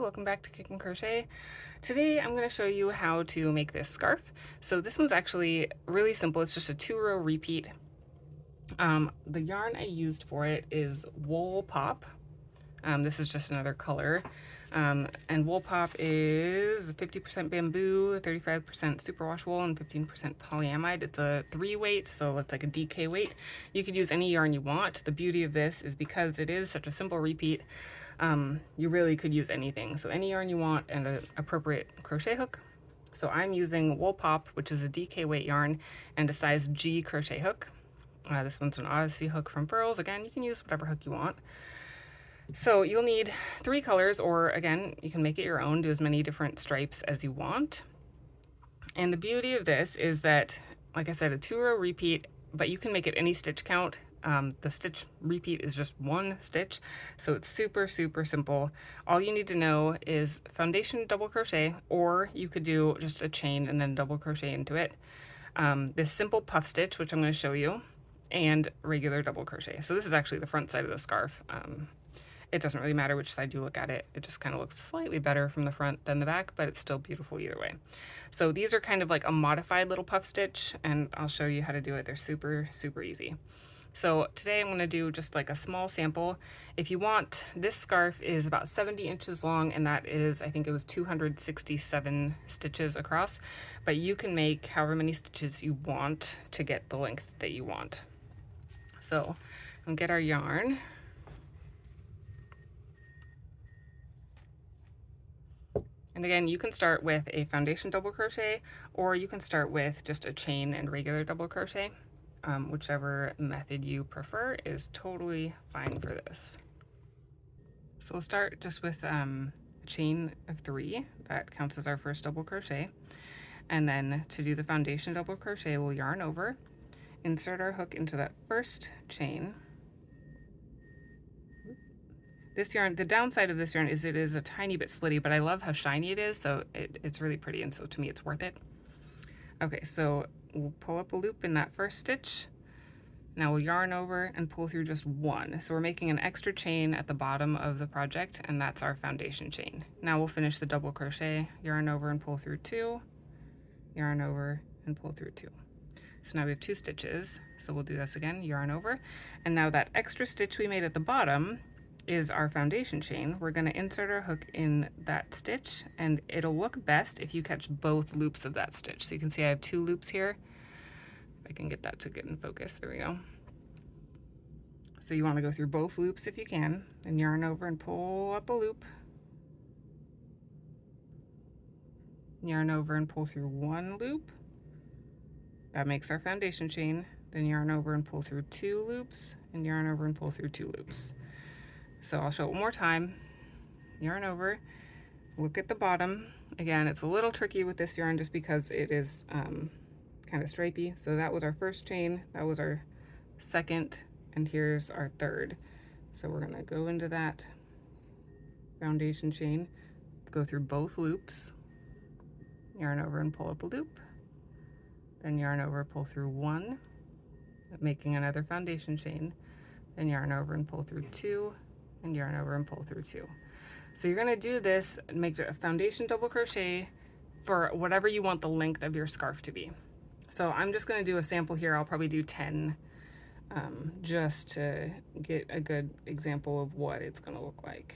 welcome back to Kick and Crochet. Today I'm going to show you how to make this scarf. So this one's actually really simple. It's just a 2-row repeat. The yarn I used for it is Wool Pop. This is just another color. And Wool Pop is 50% bamboo, 35% superwash wool, and 15% polyamide. It's a 3-weight, so it's like a DK weight. You could use any yarn you want. The beauty of this is because it is such a simple repeat, you really could use anything. So any yarn you want and an appropriate crochet hook. So I'm using Wool Pop, which is a DK weight yarn, and a size G crochet hook. This one's an Odyssey hook from Furls. Again, you can use whatever hook you want. So you'll need 3 colors, or again, you can make it your own, do as many different stripes as you want. And the beauty of this is that, like I said, a 2-row repeat, but you can make it any stitch count. The stitch repeat is just 1 stitch, so it's super simple. All you need to know is foundation double crochet, or you could do just a chain and then double crochet into it. This simple puff stitch, which I'm going to show you, and regular double crochet. So this is actually the front side of the scarf. It doesn't really matter which side you look at it. It just kind of looks slightly better from the front than the back, but it's still beautiful either way. So these are kind of like a modified little puff stitch, and I'll show you how to do it. They're super easy. So today I'm going to do just like a small sample. If you want, this scarf is about 70 inches long, and that is, I think it was 267 stitches across, but you can make however many stitches you want to get the length that you want. So we'll get our yarn. And again, you can start with a foundation double crochet, or you can start with just a chain and regular double crochet. Whichever method you prefer is totally fine for this. So we'll start just with a chain of 3. That counts as our first double crochet. And then to do the foundation double crochet, we'll yarn over, insert our hook into that first chain. This yarn, the downside of this yarn is it is a tiny bit splitty, but I love how shiny it is, so it's really pretty, and so to me it's worth it. Okay, so we'll pull up a loop in that first stitch. Now we'll yarn over and pull through just 1. So we're making an extra chain at the bottom of the project, and that's our foundation chain. Now we'll finish the double crochet, yarn over and pull through 2, yarn over and pull through 2. So now we have 2 stitches, so we'll do this again, yarn over. And now that extra stitch we made at the bottom is our foundation chain. We're going to insert our hook in that stitch, and it'll look best if you catch both loops of that stitch. So you can see I have 2 loops here. If I can get that to get in focus, there we go. So you want to go through both loops if you can, and yarn over and pull up a loop. Yarn over and pull through 1 loop. That makes our foundation chain. Then yarn over and pull through 2 loops, and yarn over and pull through 2 loops. So I'll show it one more time. Yarn over, look at the bottom. Again, it's a little tricky with this yarn just because it is kind of stripy. So that was our first chain, that was our second, and here's our third. So we're gonna go into that foundation chain, go through both loops, yarn over and pull up a loop, then yarn over, pull through 1, making another foundation chain, then yarn over and pull through 2, and yarn over and pull through 2. So you're going to do this and make a foundation double crochet for whatever you want the length of your scarf to be. So I'm just going to do a sample here. I'll probably do 10 just to get a good example of what it's going to look like.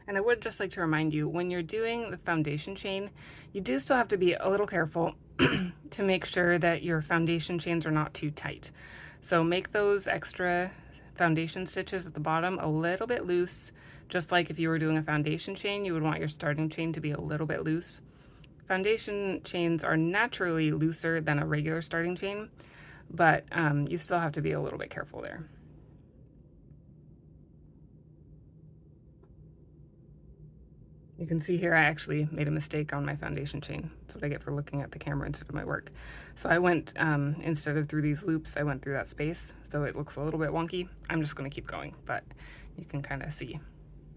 And I would just like to remind you, when you're doing the foundation chain, you do still have to be a little careful to make sure that your foundation chains are not too tight. So make those extra foundation stitches at the bottom a little bit loose, just like if you were doing a foundation chain, you would want your starting chain to be a little bit loose. Foundation chains are naturally looser than a regular starting chain, but you still have to be a little bit careful there. You can see here I actually made a mistake on my foundation chain. That's what I get for looking at the camera instead of my work. So I went, instead of through these loops, I went through that space. So it looks a little bit wonky. I'm just gonna keep going, but you can kind of see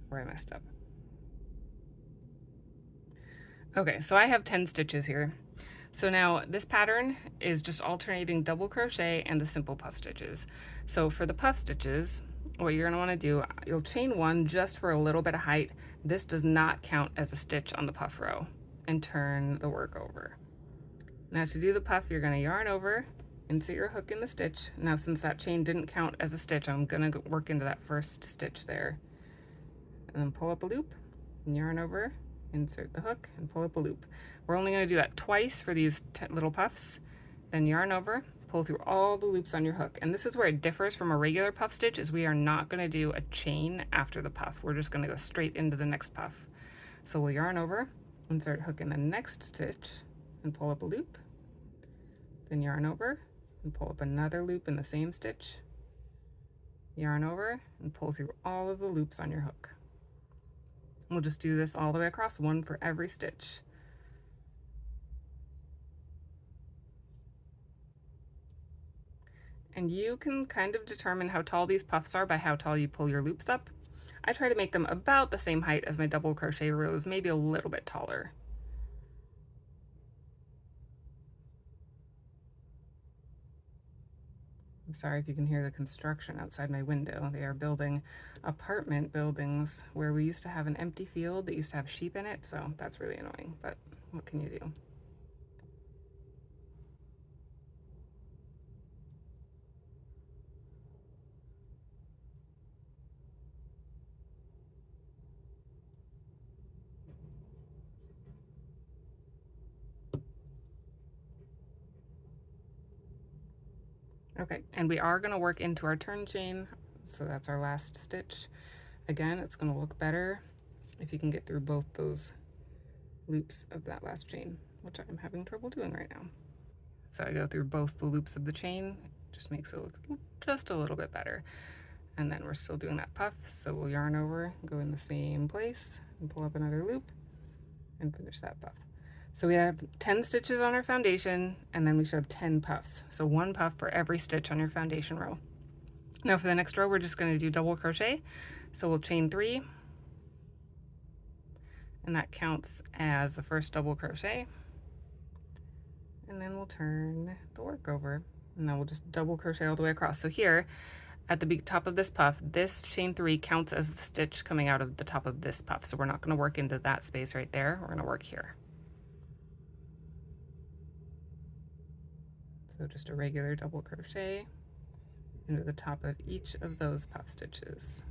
where I messed up. Okay, so I have 10 stitches here. So now this pattern is just alternating double crochet and the simple puff stitches. So for the puff stitches, what you're gonna wanna do, you'll chain one just for a little bit of height. This does not count as a stitch on the puff row, and turn the work over. Now to do the puff, you're gonna yarn over, insert your hook in the stitch. Now since that chain didn't count as a stitch, I'm gonna work into that first stitch there. And then pull up a loop, and yarn over, insert the hook, and pull up a loop. We're only gonna do that twice for these little puffs. Then yarn over, pull through all the loops on your hook. And this is where it differs from a regular puff stitch, is we are not gonna do a chain after the puff. We're just gonna go straight into the next puff. So we'll yarn over, insert hook in the next stitch, and pull up a loop. Then yarn over, and pull up another loop in the same stitch. Yarn over, and pull through all of the loops on your hook. We'll just do this all the way across, one for every stitch. And you can kind of determine how tall these puffs are by how tall you pull your loops up. I try to make them about the same height as my double crochet rows, maybe a little bit taller. I'm sorry if you can hear the construction outside my window. They are building apartment buildings where we used to have an empty field that used to have sheep in it, so that's really annoying, but what can you do? Okay, and we are gonna work into our turn chain, so that's our last stitch. Again, it's gonna look better if you can get through both those loops of that last chain, which I'm having trouble doing right now. So I go through both the loops of the chain, just makes it look just a little bit better. And then we're still doing that puff, so we'll yarn over, go in the same place, and pull up another loop, and finish that puff. So we have 10 stitches on our foundation, and then we should have 10 puffs. So one puff for every stitch on your foundation row. Now for the next row, we're just going to do double crochet. So we'll chain 3, and that counts as the first double crochet. And then we'll turn the work over, and then we'll just double crochet all the way across. So here, at the top of this puff, this chain 3 counts as the stitch coming out of the top of this puff. So we're not going to work into that space right there. We're going to work here. So just a regular double crochet into the top of each of those puff stitches.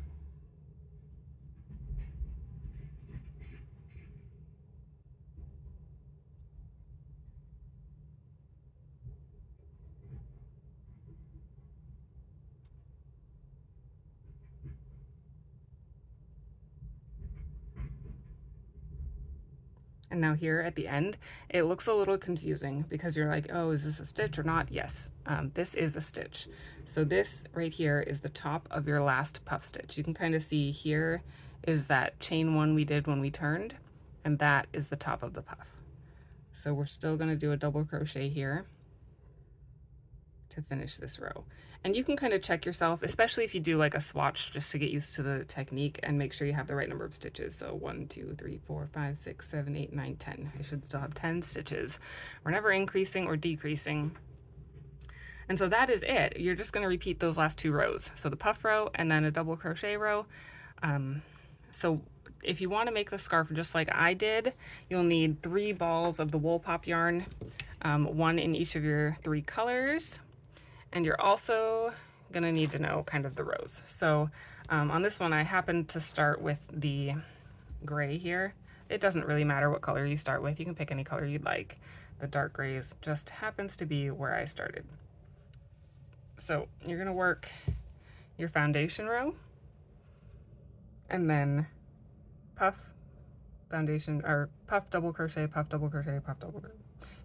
And now here at the end, it looks a little confusing because you're like, oh, is this a stitch or not? Yes, this is a stitch. So this right here is the top of your last puff stitch. You can kind of see here is that chain 1 we did when we turned, and that is the top of the puff. So we're still going to do a double crochet here to finish this row. And you can kind of check yourself, especially if you do like a swatch, just to get used to the technique and make sure you have the right number of stitches. So 1, 2, 3, 4, 5, 6, 7, 8, 9, 10. I should still have 10 stitches. We're never increasing or decreasing. And so that is it. You're just going to repeat those last 2 rows. So the puff row and then a double crochet row. So if you want to make the scarf just like I did, you'll need 3 balls of the wool pop yarn, 1 in each of your 3 colors. And you're also going to need to know kind of the rows. So on this one, I happened to start with the gray here. It doesn't really matter what color you start with. You can pick any color you'd like. The dark grays just happens to be where I started. So you're going to work your foundation row and then puff, foundation, or puff, double crochet, puff, double crochet, puff, double crochet.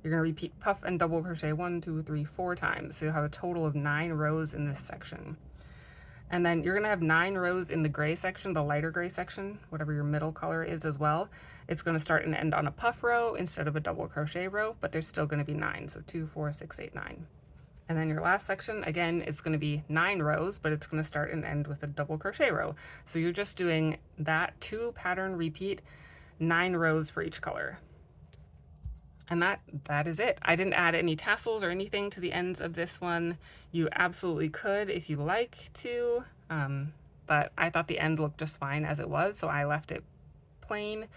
You're going to repeat puff and double crochet 1, 2, 3, 4 times. So you'll have a total of 9 rows in this section. And then you're going to have 9 rows in the gray section, the lighter gray section, whatever your middle color is as well. It's going to start and end on a puff row instead of a double crochet row, but there's still going to be 9. So 2, 4, 6, 8, 9. And then your last section, again, is going to be 9 rows, but it's going to start and end with a double crochet row. So you're just doing that 2 pattern repeat, 9 rows for each color. And that is it. I didn't add any tassels or anything to the ends of this one. You absolutely could if you like to, but I thought the end looked just fine as it was, so I left it plain.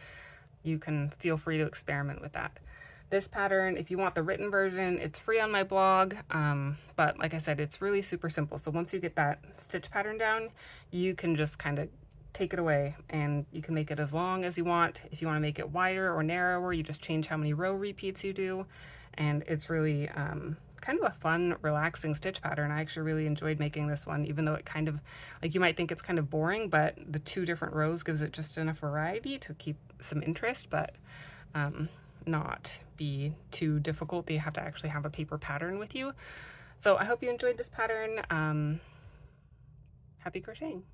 You can feel free to experiment with that. This pattern, if you want the written version, it's free on my blog, but like I said, it's really super simple. So once you get that stitch pattern down, you can just kind of take it away, and you can make it as long as you want. If you want to make it wider or narrower, you just change how many row repeats you do, and it's really kind of a fun, relaxing stitch pattern. I actually really enjoyed making this one, even though it kind of, like, you might think it's kind of boring, but the 2 different rows gives it just enough variety to keep some interest, but not be too difficult that you have to actually have a paper pattern with you. So I hope you enjoyed this pattern. Happy crocheting.